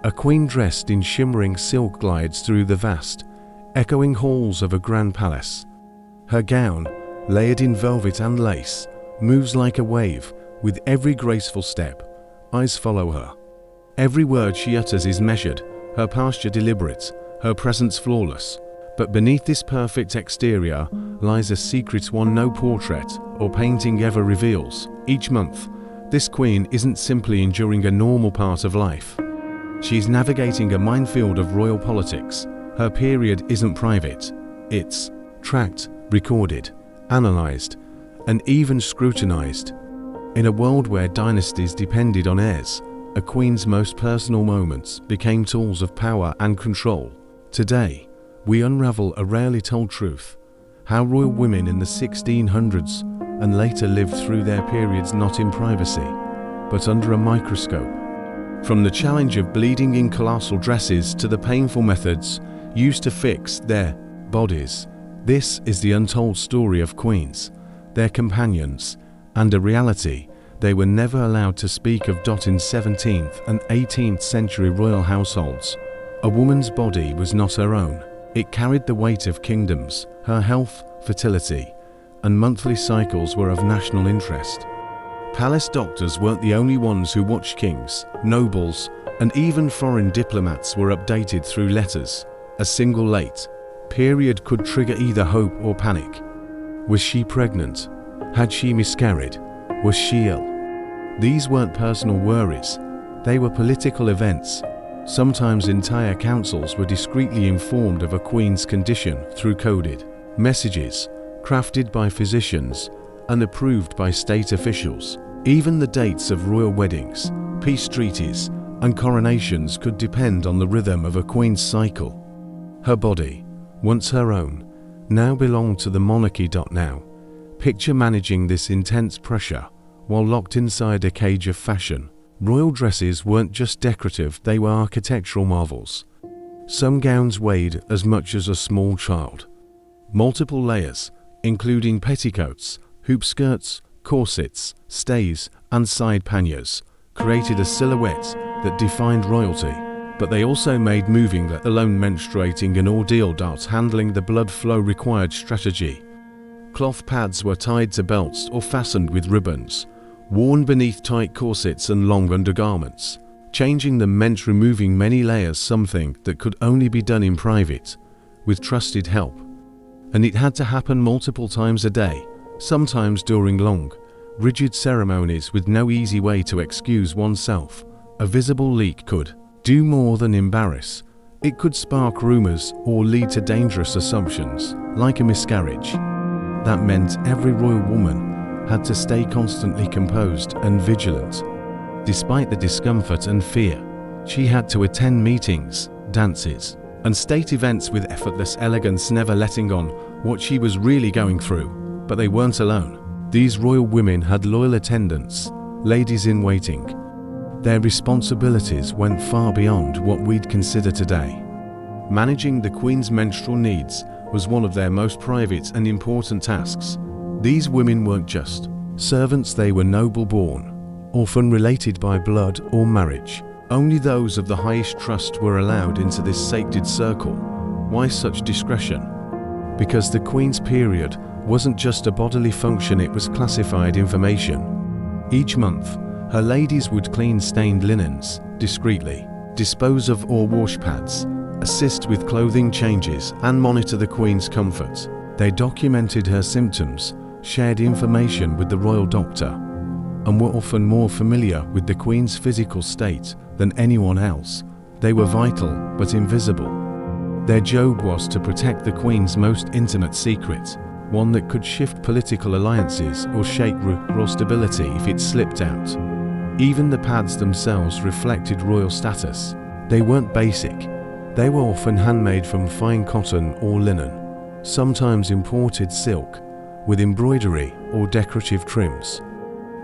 A queen dressed in shimmering silk glides through the vast, echoing halls of a grand palace. Her gown, layered in velvet and lace, moves like a wave with every graceful step. Eyes follow her. Every word she utters is measured, her posture deliberate, her presence flawless. But beneath this perfect exterior lies a secret one no portrait or painting ever reveals. Each month, this queen isn't simply enduring a normal part of life. She's navigating a minefield of royal politics. Her period isn't private. It's tracked, recorded, analyzed, and even scrutinized. In a world where dynasties depended on heirs, a queen's most personal moments became tools of power and control. Today, we unravel a rarely told truth: how royal women in the 1600s and later lived through their periods not in privacy, but under a microscope. From the challenge of bleeding in colossal dresses to the painful methods used to fix their bodies, this is the untold story of queens, their companions, and a reality they were never allowed to speak of. In 17th and 18th century royal households, a woman's body was not her own. It carried the weight of kingdoms. Her health, fertility, and monthly cycles were of national interest. Palace doctors weren't the only ones who watched. Kings, nobles, and even foreign diplomats were updated through letters. A single late period could trigger either hope or panic. Was she pregnant? Had she miscarried? Was she ill? These weren't personal worries. They were political events. Sometimes entire councils were discreetly informed of a queen's condition through coded messages, crafted by physicians and approved by state officials. Even the dates of royal weddings, peace treaties, and coronations could depend on the rhythm of a queen's cycle. Her body, once her own, now belonged to the monarchy. Now, picture managing this intense pressure while locked inside a cage of fashion. Royal dresses weren't just decorative, they were architectural marvels. Some gowns weighed as much as a small child. Multiple layers, including petticoats, hoop skirts, corsets, stays, and side panniers, created a silhouette that defined royalty. But they also made moving, let alone menstruating, an ordeal. Handling the blood flow required strategy. Cloth pads were tied to belts or fastened with ribbons, worn beneath tight corsets and long undergarments. Changing them meant removing many layers, something that could only be done in private, with trusted help. And it had to happen multiple times a day, sometimes during long, rigid ceremonies with no easy way to excuse oneself. A visible leak could do more than embarrass. It could spark rumors or lead to dangerous assumptions, like a miscarriage. That meant every royal woman had to stay constantly composed and vigilant. Despite the discomfort and fear, she had to attend meetings, dances, and state events with effortless elegance, never letting on what she was really going through. But they weren't alone. These royal women had loyal attendants, ladies-in-waiting. Their responsibilities went far beyond what we'd consider today. Managing the Queen's menstrual needs was one of their most private and important tasks. These women weren't just servants, they were noble-born, often related by blood or marriage. Only those of the highest trust were allowed into this sacred circle. Why such discretion? Because the Queen's period wasn't just a bodily function, it was classified information. Each month, her ladies would clean stained linens discreetly, dispose of or wash pads, assist with clothing changes, and monitor the Queen's comfort. They documented her symptoms, shared information with the royal doctor, and were often more familiar with the Queen's physical state than anyone else. They were vital but invisible. Their job was to protect the Queen's most intimate secret, one that could shift political alliances or shake royal stability if it slipped out. Even the pads themselves reflected royal status. They weren't basic. They were often handmade from fine cotton or linen, sometimes imported silk, with embroidery or decorative trims.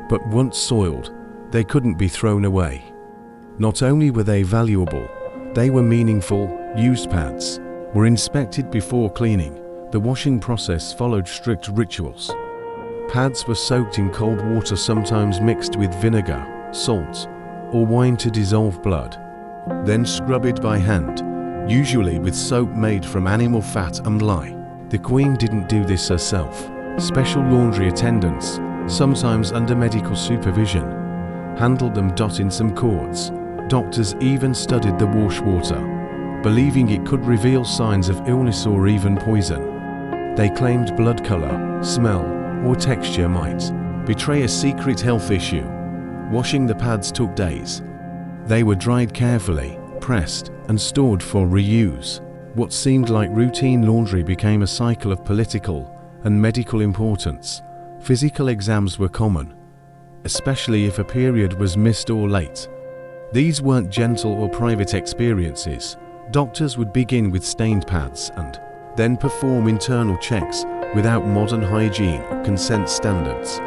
But once soiled, they couldn't be thrown away. Not only were they valuable, they were meaningful. Used pads were inspected before cleaning. The washing process followed strict rituals. Pads were soaked in cold water, sometimes mixed with vinegar, salt, or wine to dissolve blood. then scrub it by hand, usually with soap made from animal fat and lye. The Queen didn't do this herself. Special laundry attendants, sometimes under medical supervision, handled them. In some courts, doctors even studied the wash water, believing it could reveal signs of illness or even poison. They claimed blood color, smell, or texture might betray a secret health issue. Washing the pads took days. They were dried carefully, pressed, and stored for reuse. What seemed like routine laundry became a cycle of political and medical importance. Physical exams were common, especially if a period was missed or late. These weren't gentle or private experiences. Doctors would begin with stained pads and then perform internal checks without modern hygiene or consent standards.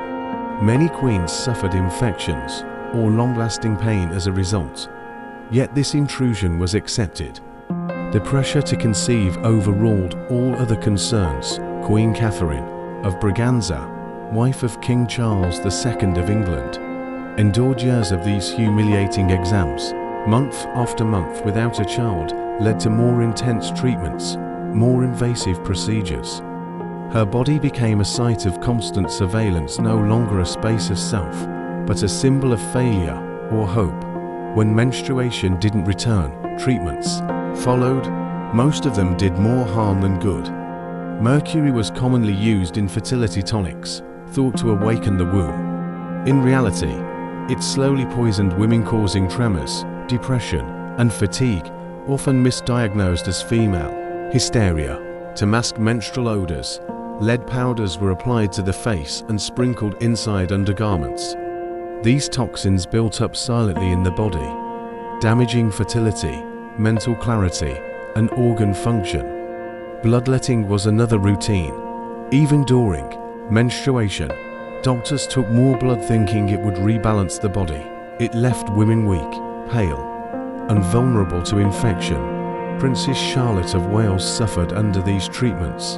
Many queens suffered infections or long-lasting pain as a result, yet this intrusion was accepted. The pressure to conceive overruled all other concerns. Queen Catherine of Braganza, wife of King Charles II of England, endured years of these humiliating exams. Month after month without a child led to more intense treatments, more invasive procedures. Her body became a site of constant surveillance, no longer a space of self, but a symbol of failure or hope. When menstruation didn't return, treatments followed. Most of them did more harm than good. Mercury was commonly used in fertility tonics, thought to awaken the womb. In reality, it slowly poisoned women, causing tremors, depression, and fatigue, often misdiagnosed as female hysteria. To mask menstrual odors, lead powders were applied to the face and sprinkled inside undergarments. These toxins built up silently in the body, damaging fertility, mental clarity, and organ function. Bloodletting was another routine. Even during menstruation, doctors took more blood thinking it would rebalance the body. It left women weak, pale, and vulnerable to infection. Princess Charlotte of Wales suffered under these treatments.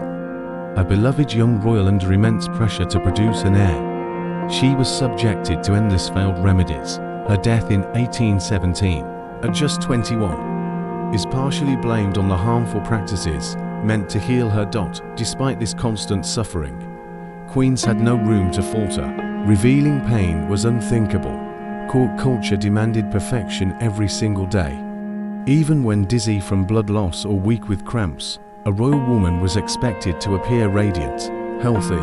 A beloved young royal under immense pressure to produce an heir, she was subjected to endless failed remedies. Her death in 1817, at just 21, is partially blamed on the harmful practices meant to heal her. Despite this constant suffering, queens had no room to falter. Revealing pain was unthinkable. Court culture demanded perfection every single day. Even when dizzy from blood loss or weak with cramps, a royal woman was expected to appear radiant, healthy,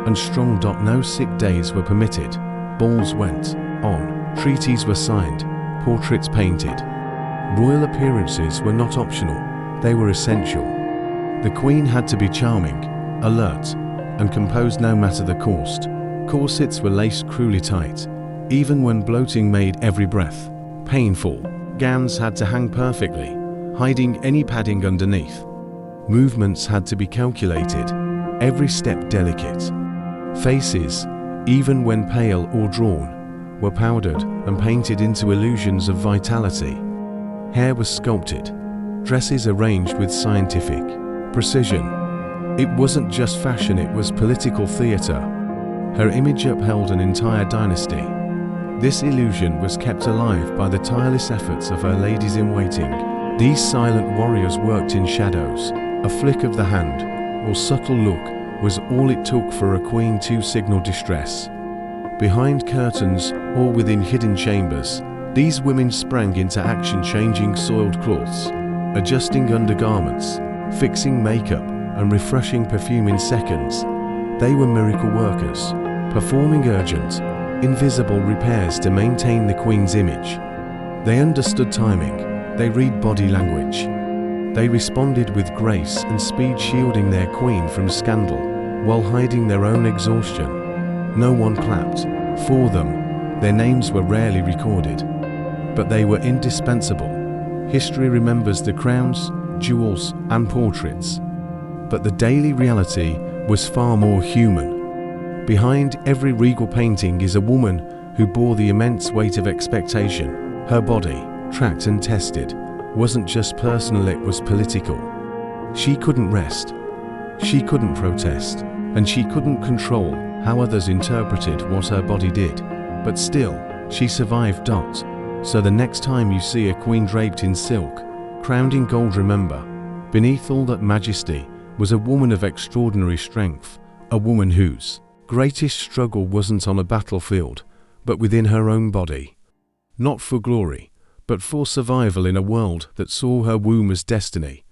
and strong. No sick days were permitted. Balls went on, treaties were signed, portraits painted. Royal appearances were not optional, they were essential. The queen had to be charming, alert, and composed no matter the cost. Corsets were laced cruelly tight, even when bloating made every breath painful. Gowns had to hang perfectly, hiding any padding underneath. Movements had to be calculated, every step delicate. Faces, even when pale or drawn, were powdered and painted into illusions of vitality. Hair was sculpted, dresses arranged with scientific precision. It wasn't just fashion, it was political theatre. Her image upheld an entire dynasty. This illusion was kept alive by the tireless efforts of her ladies-in-waiting. These silent warriors worked in shadows. A flick of the hand or subtle look was all it took for a queen to signal distress. Behind curtains or within hidden chambers, these women sprang into action, changing soiled cloths, adjusting undergarments, fixing makeup, and refreshing perfume in seconds. They were miracle workers, performing urgent, invisible repairs to maintain the queen's image. They understood timing, they read body language. They responded with grace and speed, shielding their queen from scandal, while hiding their own exhaustion. No one clapped for them, their names were rarely recorded, but they were indispensable. History remembers the crowns, jewels, and portraits, but the daily reality was far more human. Behind every regal painting is a woman who bore the immense weight of expectation. Her body, tracked and tested, wasn't just personal, it was political. She couldn't rest, she couldn't protest, and she couldn't control how others interpreted what her body did. But still, she survived. So the next time you see a queen draped in silk, crowned in gold, remember, beneath all that majesty was a woman of extraordinary strength, a woman whose greatest struggle wasn't on a battlefield, but within her own body. Not for glory, but for survival in a world that saw her womb as destiny,